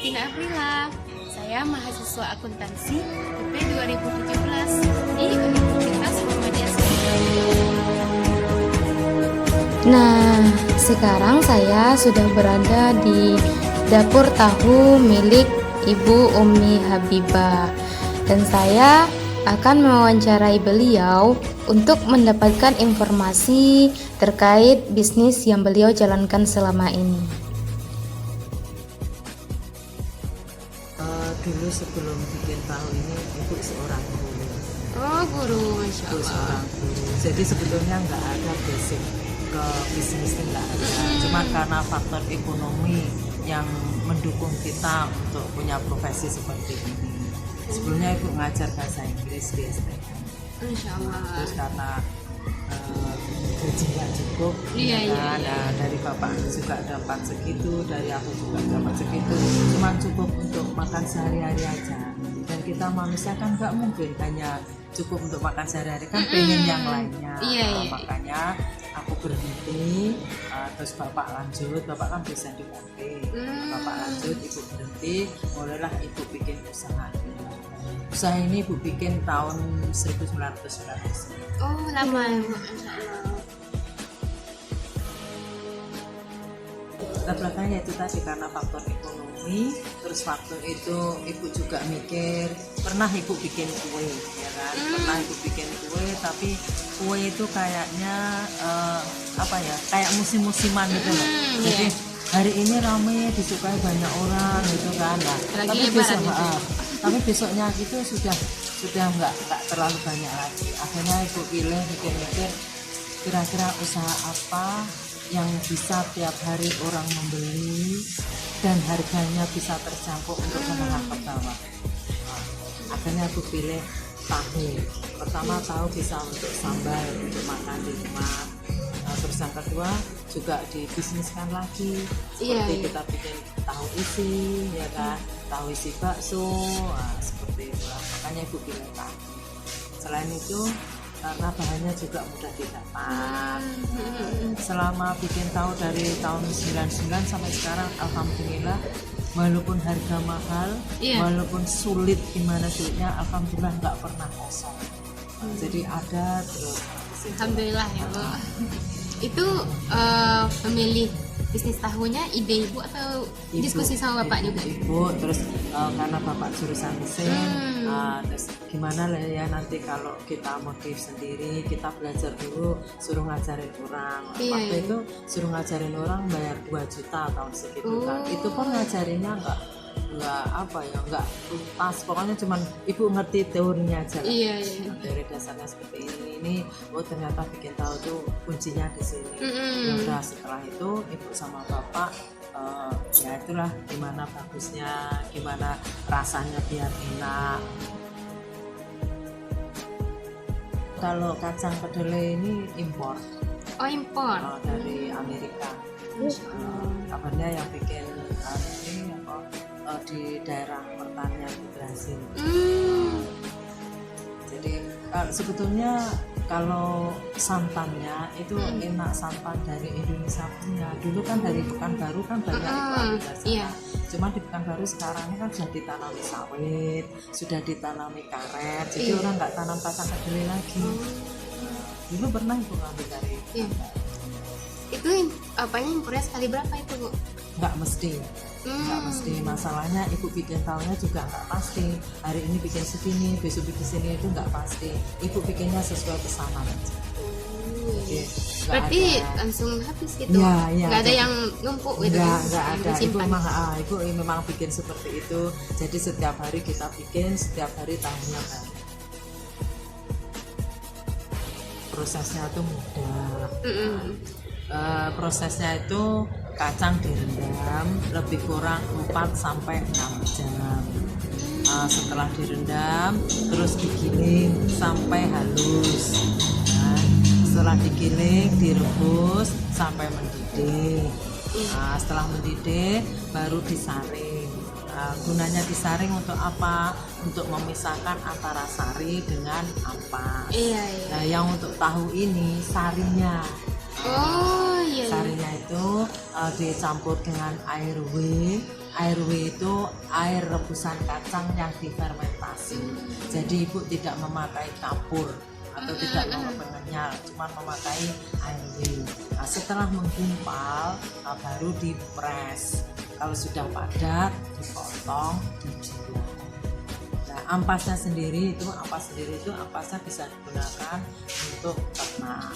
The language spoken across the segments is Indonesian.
Tina Aprila. Saya mahasiswa akuntansi UP 2017 di Universitas Muhammadiyah Solo. Nah, sekarang saya sudah berada di dapur tahu milik Ibu Umi Habibah dan saya akan mewawancarai beliau untuk mendapatkan informasi terkait bisnis yang beliau jalankan selama ini. Dulu sebelum bikin tahu ini ibu seorang guru. Oh, guru, Masya Ibu Allah. seorang guru. Jadi sebetulnya nggak ada basic ke bisnisnya, nggak ada. Cuma karena faktor ekonomi yang mendukung kita untuk punya profesi seperti ini. Sebelumnya ibu ngajar bahasa Inggris di STM. Masya Allah. Terus karena gaji nggak cukup, Iya, ya iya, kan? iya. Nah, dari bapak juga dapat segitu, dari aku juga dapat segitu, cuma cukup untuk makan sehari-hari aja. Dan kita manusia kan nggak mungkin hanya cukup untuk makan sehari-hari, kan pengen yang lainnya. Iya, iya. Makanya aku berhenti, terus bapak lanjut, bapak kan bisa diganti. Bapak lanjut, ibu berhenti, mulailah ibu bikin usaha. Usaha ini ibu bikin tahun 1990. Oh, lama ya, Bu. Masya Allah. Belakangnya itu tadi karena faktor ekonomi, terus waktu itu ibu juga mikir, pernah ibu bikin kue, ya kan? Pernah ibu bikin kue, tapi kue itu kayaknya kayak musim-musiman gitu loh. Jadi hari ini ramai disukai banyak orang gitu kan, nah, Lagi tapi lebaran besok, itu. tapi besoknya itu sudah nggak terlalu banyak lagi. Akhirnya ibu pilih mikir-mikir kira-kira usaha apa yang bisa tiap hari orang membeli dan harganya bisa terjangkau untuk menengah ke bawah. Nah, akhirnya aku pilih tahu. Pertama tahu bisa untuk sambal untuk makan di rumah. Nah, terus yang kedua juga dibisniskan lagi. Seperti Iya. kita bikin tahu isi, ya kan, tahu isi bakso, nah, seperti itu. Makanya ibu pilih tahu. Selain itu karena bahannya juga mudah didapat. Selama bikin tahu dari tahun 99 sampai sekarang, alhamdulillah, walaupun harga mahal, Iya. walaupun sulit gimana sulitnya, alhamdulillah nggak pernah kosong. Jadi ada terus. Alhamdulillah ya, Bu. Itu pemilih bisnis tahunya ide ibu atau diskusi sama bapak juga? Ibu, terus karena bapak jurusan mesin, terus gimana lah ya nanti kalau kita motif sendiri, kita belajar dulu, suruh ngajarin orang. Iya, Waktu iya. itu suruh ngajarin orang bayar 2 juta tahun segitu kan. Itu pun ngajarinnya nggak nggak tuntas, pokoknya cuman ibu ngerti teorinya aja lah. Iya, iya. Teori dasarnya seperti ini, oh ternyata bikin tahu tuh kuncinya di sini. Ya udah, setelah itu ibu sama bapak ya itulah gimana bagusnya, gimana rasanya biar enak. Kalau kacang kedelai ini impor Oh, impor. dari Amerika. Kabarnya yang bikin ini di daerah pertanian di Brasil. Jadi sebetulnya kalau santannya itu enak, santan dari Indonesia punya. Dulu kan dari Pekanbaru kan banyak impor dari sana. Iya. Cuma di Pekanbaru sekarang ini kan sudah ditanami sawit, sudah ditanami karet, jadi orang nggak tanam kacang kedelai lagi. Dulu pernah ibu ngambil dari Iya. Itu apanya impornya sekali berapa itu, Bu? nggak mesti. Nggak mesti, masalahnya ibu bikin tahunya juga nggak pasti, hari ini bikin segini, besok bikin sini, itu nggak pasti. Ibu bikinnya sesuai pesanan aja. Jadi, nggak Berarti ada. langsung habis gitu? Iya, iya. Nggak ada yang numpuk gitu? Nggak ada. Ibu Disimpan? memang bikin seperti itu. Jadi setiap hari kita bikin, setiap hari tahunya baru. Prosesnya tuh mudah. Prosesnya itu kacang direndam lebih kurang 4 sampai 6 jam. Setelah direndam terus digiling sampai halus. Nah, setelah digiling direbus sampai mendidih. Setelah mendidih baru disaring. Gunanya disaring untuk apa? Untuk memisahkan antara sari dengan ampas. Iya, iya. Nah, yang untuk tahu ini sarinya. Oh, Iya. Sarinya itu dicampur dengan air W. Air W itu air rebusan kacang yang difermentasi. Jadi ibu tidak memakai kapur atau tidak memakai pengenyal, cuma memakai air W. Nah, setelah menggumpal baru dipres. Kalau sudah padat dipotong, dijual. Nah, ampasnya sendiri itu ampasnya bisa digunakan untuk ternak.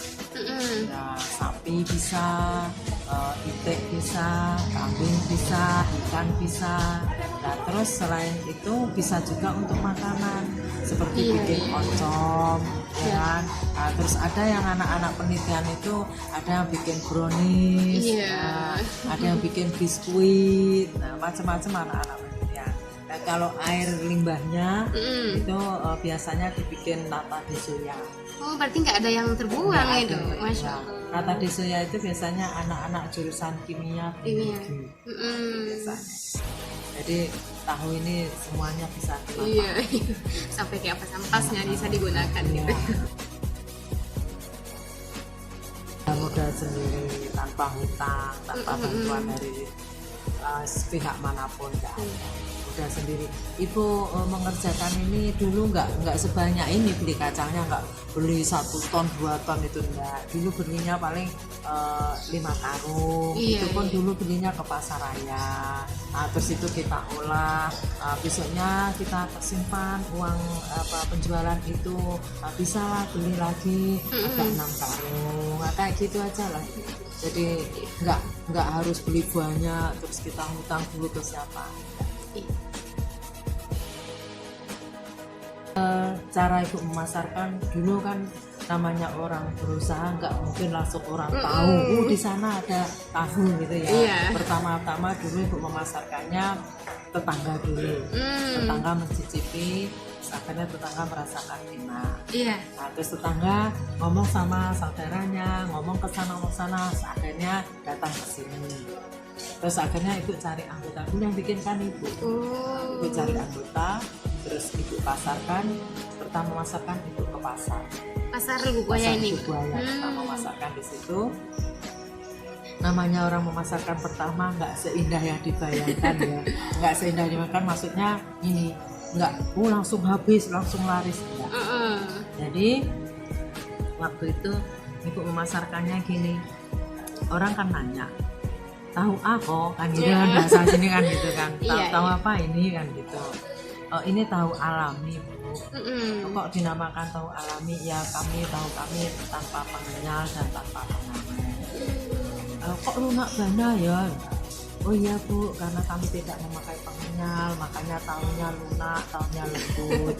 Ya, sapi bisa, itik bisa, kambing bisa, ikan bisa. Nah, terus selain itu bisa juga untuk makanan seperti bikin oncom, ya kan? Nah, terus ada yang anak-anak penelitian itu ada yang bikin brownies, ada yang bikin biskuit, nah macam-macam anak-anak penelitian. Nah, kalau air limbahnya itu biasanya dibikin nata de soya. Oh, berarti nggak ada yang terbuang itu, Masya Allah. Nata de soya itu biasanya anak-anak jurusan kimia biologi. Biasanya. Jadi tahu ini semuanya bisa dimanfaatkan. Iya, sampai kayak ampas-ampasnya bisa digunakan gitu. Modal sendiri tanpa hutang, tanpa bantuan dari pihak manapun, nggak ada. Modal sendiri. Ibu mengerjakan ini dulu nggak sebanyak ini, beli kacangnya nggak beli 1 ton 2 ton itu enggak. Dulu belinya paling 5 karung. Itu pun dulu belinya ke pasar raya. Nah, terus itu kita olah, besoknya kita simpan uang penjualan itu, bisa lah beli lagi ada 6 karung. Nah, kayak gitu aja lah. Jadi nggak harus beli banyak terus kita ngutang dulu ke siapa. Cara ibu memasarkan dulu kan namanya orang berusaha nggak mungkin langsung orang tahu di sana ada tahu gitu ya. Pertama-tama dulu ibu memasarkannya tetangga dulu, tetangga mencicipi, akhirnya tetangga merasakan enak. Nah, terus tetangga ngomong sama saudaranya, ngomong ke sana, akhirnya datang ke sini. Terus akhirnya ibu cari anggota dulu yang bikinkan ibu. Ibu cari anggota, terus ibu pasarkan. Pertama masarkan ibu ke pasar. Pasar Lubuk Buaya ini. Lubuk Buaya. Pertama masarkan di situ. Namanya orang memasarkan pertama nggak seindah yang dibayangkan ya. Nggak seindah yang dibayangkan, maksudnya ini nggak langsung habis, langsung laris enggak. Jadi waktu itu ibu memasarkannya gini. Orang kan nanya, tahu apa kan gitu kan, bahasa sini kan gitu kan, tahu apa ini kan gitu. Oh, ini tahu alami Bu. Kok dinamakan tahu alami? Ya kami tanpa pengenyal dan tanpa pengamen. Kok lunak banyak ya? Oh iya Bu, karena kami tidak memakai pengenyal, makanya tahunya lunak, tahunya lembut.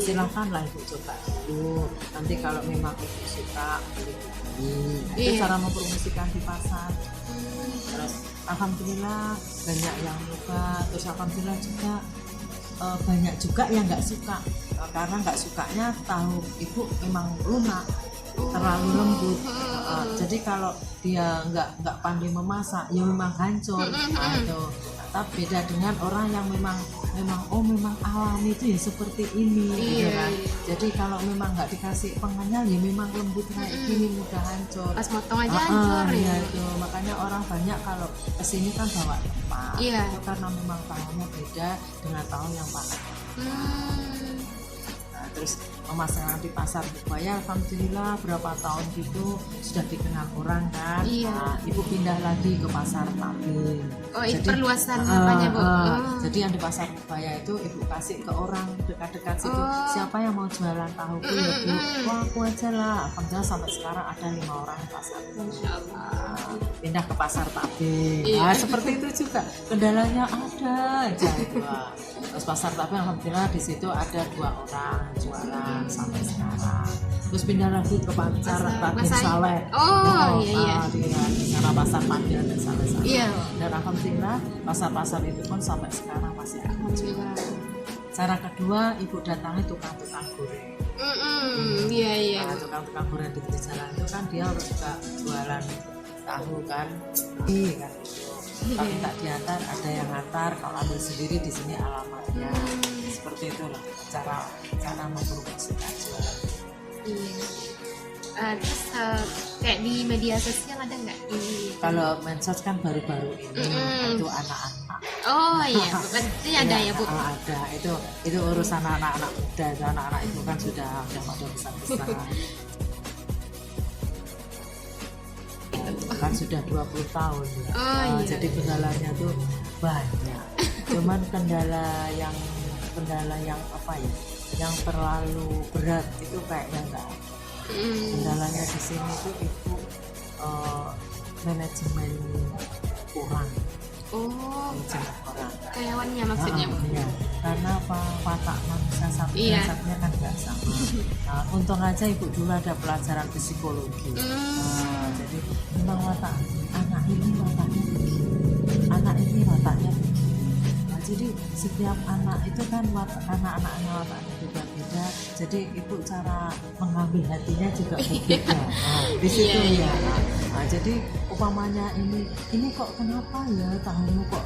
Silahkanlah ibu coba dulu. Nanti kalau memang ibu suka beli. Itu cara mempromosikan di pasar. Terus alhamdulillah banyak yang suka. Terus alhamdulillah juga banyak juga yang nggak suka, karena nggak sukanya tahu ibu memang lunak, terlalu lembut. Jadi kalau dia nggak pandai memasak ya memang hancur. Itu tapi beda dengan orang yang memang alami itu ya seperti ini gitu kan. Jadi kalau memang nggak dikasih pengenyal ya memang lembut kayak gini, mudah hancur. Pas motong aja hancur ya itu. Makanya orang banyak kalau kesini kan bawa tempat. Itu karena memang tahunya beda dengan tahu yang pakai. Nah, terus pemasaran di pasar Buaya alhamdulillah berapa tahun gitu sudah dikenal orang kan. Nah, ibu pindah lagi ke pasar Tabing. Itu perluasan apanya Bu? Jadi yang di pasar Buaya itu ibu kasih ke orang dekat-dekat situ. Siapa yang mau jualan tahu Bu ya Bu? Wah, aku aja lah. Alhamdulillah sampai sekarang ada 5 orang di pasar. Pindah ke pasar Tabing. Nah, seperti itu juga kendalanya ada aja itu. Terus pasar Tabing alhamdulillah di situ ada 2 orang jualan sampai sekarang. Terus pindah lagi ke pasar Tabing Saleh. Di sana pasar Panggil dan Saleh. Dan alhamdulillah pasar-pasar itu pun sampai sekarang masih ada jualan. Cara kedua ibu datangi tukang-tukang goreng. Tukang-tukang goreng di pinggir jalan itu kan dia juga jualan tahu kan, gitu. Tapi tak diantar, ada yang ngantar, kalau ambil sendiri di sini alamatnya. Seperti itulah cara mempromosikan jualan. Terus kayak di media sosial ada nggak di? Kalau medsos kan baru-baru ini Mm-mm. itu anak-anak. Oh iya, berarti ada ya Bu. Ada, itu urusan anak-anak muda, itu anak-anak itu kan sudah pada besar-besar. Kan sudah 20 tahun ya. Oh, iya. Jadi kendalanya tuh banyak. Cuman kendala yang apa ya? Yang terlalu berat itu kayaknya enggak. Kendalanya di sini tuh itu manajemen orang. Oh, Manajemen orang. karyawannya maksudnya Bu. Iya. Karena apa, watak manusia satu Iya. dan satunya kan nggak sama. Nah, untung aja ibu dulu ada pelajaran psikologi. Nah, jadi memang watak anak ini wataknya begini, anak ini wataknya begini. Nah, jadi setiap anak itu kan karena anak-anaknya wataknya beda-beda, jadi ibu cara mengambil hatinya juga berbeda. Nah, di situ Iya, ya. Nah, jadi umpamanya ini kok kenapa ya tahumu kok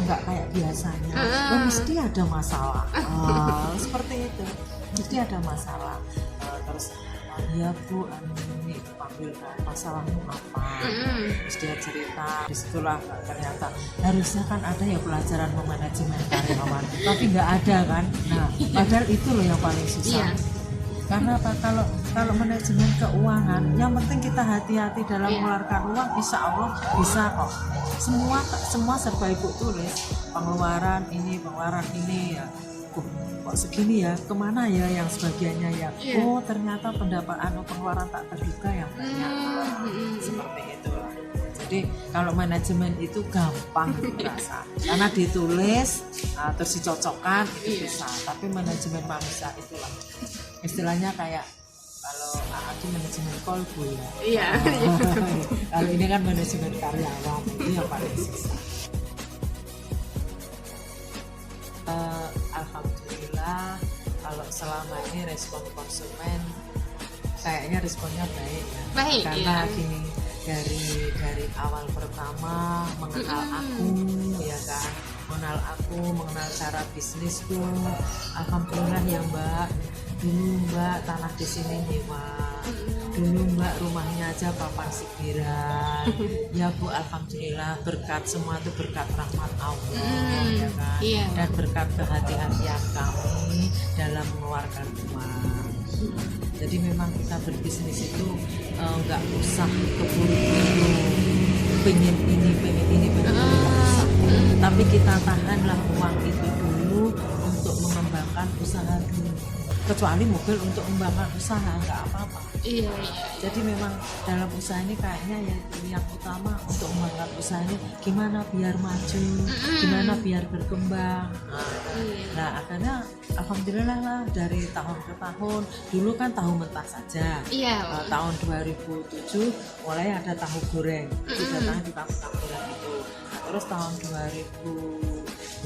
nggak kayak biasanya, mesti ada masalah. Seperti itu, mesti ada masalah. Terus ya Bu, ini panggil masalahmu apa, terus dia cerita. Disitulah ternyata harusnya kan ada ya pelajaran memanajemen karyawan, tapi nggak ada kan. Nah, padahal itu loh yang paling susah. Iya. Karena apa, kalau manajemen keuangan yang penting kita hati-hati dalam Iya. mengeluarkan uang, insya Allah bisa kok. Semua serba ibu tulis, pengeluaran ini ya, kok segini ya, kemana ya yang sebagiannya ya. Iya. Oh ternyata pengeluaran tak terduga yang banyak. Seperti itulah. Jadi kalau manajemen itu gampang dirasa karena ditulis, terus dicocokkan itu bisa. Tapi manajemen manusia itulah istilahnya kayak kalau aku manajemen kolbu ya. Iya. Kalau ini kan manajemen karyawan, itu yang paling susah. Alhamdulillah kalau selama ini respon konsumen kayaknya responnya baik ya. Baik, Karena iya. gini, dari awal pertama mengenal aku ya kan, mengenal cara bisnisku. Alhamdulillah ya Mbak, dulu Mbak tanah di sini nyewa, dulu Mbak rumahnya aja papan sibiran. Ya Bu, alhamdulillah berkat semua itu berkat rahmat Allah ya kan, Iya. dan berkat kehati-hatian kami dalam mengeluarkan uang. Jadi memang kita berbisnis itu nggak usah keburu-buru pengen ini nggak usah. Tapi kita tahanlah uang itu dulu untuk mengembangkan usaha dulu. Kecuali mobil untuk mengembangkan usaha nggak apa-apa. Iya. Jadi memang dalam usaha ini kayaknya yang utama untuk mengembangkan usaha ini gimana biar maju, gimana biar berkembang. Nah akhirnya alhamdulillah lah dari tahun ke tahun. Dulu kan tahu mentah saja. Iya. Tahun 2007 mulai ada tahu goreng. Itu datangnya di kampung-kampung itu. Nah, terus tahun 2017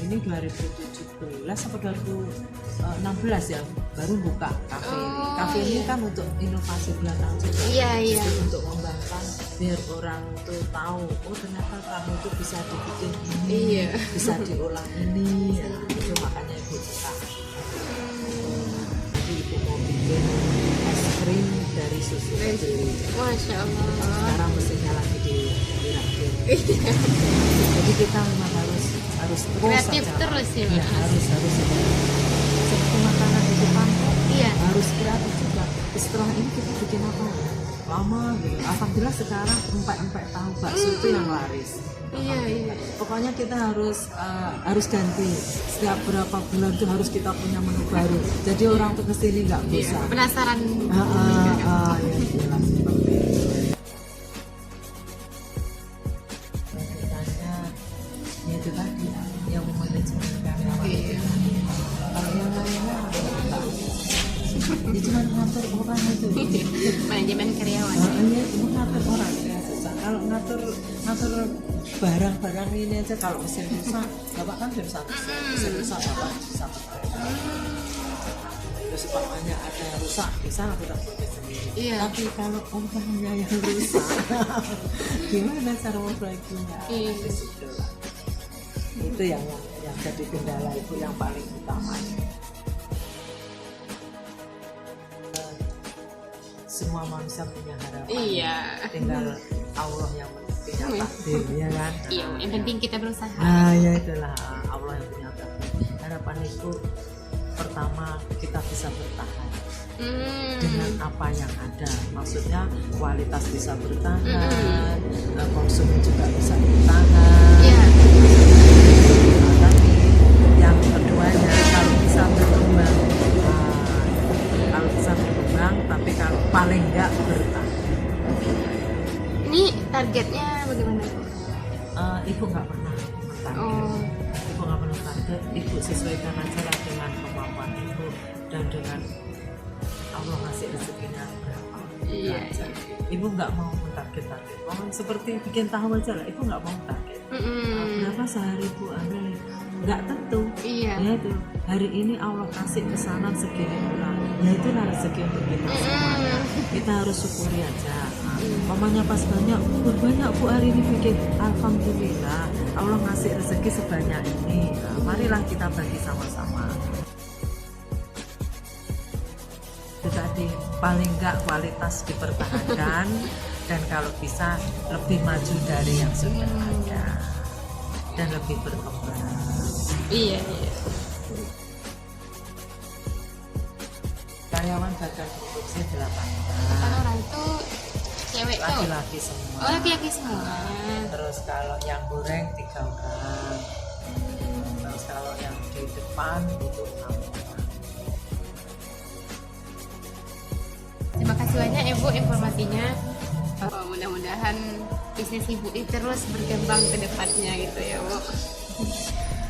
atau 2016 ya baru buka kafe ini. Kafe ini kan untuk inovasi belakangan juga. Iya. Jadi untuk mengembangkan biar orang tuh tahu, oh ternyata kamu itu bisa dibikin ini, Iya. bisa diolah ini. Ya, itu makanya ibu buka. Jadi ibu mau bikin es krim dari susu kedelai. Masya Allah. Sekarang mesinnya lagi dirakit. Jadi kita memang harus terus Kreatif saja. terus ya, Iya, Mas. harus seperti makanan itu kan Iya. harus kreatif juga. Setelah ini kita bikin apa lama gitu. Alhamdulillah sekarang empek tahu bakso itu yang laris. Iya. Pokoknya kita harus ganti setiap berapa bulan tuh harus kita punya menu baru. Jadi orang tuh kesini nggak bosan. Penasaran. Ya jelas seperti itu. Lanjutannya ya itu tadi yang manajemen karyawan. Kalau yang lainnya enggak. Dia cuma ngatur orang itu. Manajemen karyawan. Iya, cuma ngatur orang ya susah. Kalau ngatur barang-barang ini aja kalau mesin rusak, bapak kan bisa mesin rusak bapak bisa berbeda. Terus umpamanya ada yang rusak, bisa aku tak pergi sendiri. Iya. Tapi kalau umpamanya yang rusak, gimana cara memperbaikinya? Iya. Itu yang jadi kendala itu yang paling utama. semua manusia punya harapan. Iya. Tinggal Allah yang punya takdir, ya kan? Iya, yang penting kita berusaha. Nah, ya itulah Allah yang punya takdir. Harapan itu pertama kita bisa bertahan dengan apa yang ada. Maksudnya kualitas bisa bertahan, konsumen juga bisa bertahan. Iya. Tapi yang keduanya kalau bisa berkembang, tapi kalau paling enggak bertahan. Ini targetnya bagaimana? Ibu nggak pernah target. Oh. Ibu nggak pernah target. Ibu sesuaikan aja lah dengan kemampuan ibu dan dengan Allah ngasih rezekinya berapa. Iya. Aja. Ibu nggak mau target-target. Seperti bikin tahu aja lah. Ibu nggak mau target. Berapa sehari Bu Amel? Nggak tentu. Iya. Ya itu hari ini Allah kasih pesanan segini orang. Ya itulah rezeki untuk kita semuanya. Kita harus syukuri aja. Mamanya pas banyak Bu hari ini bikin alhamdulillah Allah ngasih rezeki sebanyak ini. Marilah kita bagi sama-sama. Itu tadi paling enggak kualitas dipertahankan dan kalau bisa lebih maju dari yang sudah ada dan lebih berkembang. Iya. Karyawan bagian produksi 8 Kan orang itu cewek tuh. laki-laki semua. Oh, laki-laki semua. Terus kalau yang goreng 3 orang. Terus kalau yang di depan itu 6 orang. Terima kasih banyak ya Bu informasinya. Mudah-mudahan bisnis Ibu ini terus berkembang ke depannya gitu ya Bu.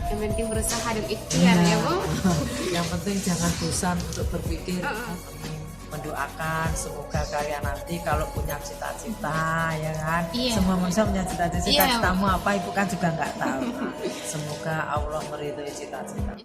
Yang penting berusaha dan ikhtiar ya Bu. Yang penting jangan bosan untuk berpikir. Mendoakan semoga kalian nanti kalau punya cita-cita ya kan. Iya. Semua manusia punya cita-cita. Iya. Cita-citamu apa ibu kan juga nggak tahu. Semoga Allah meridhoi cita-cita.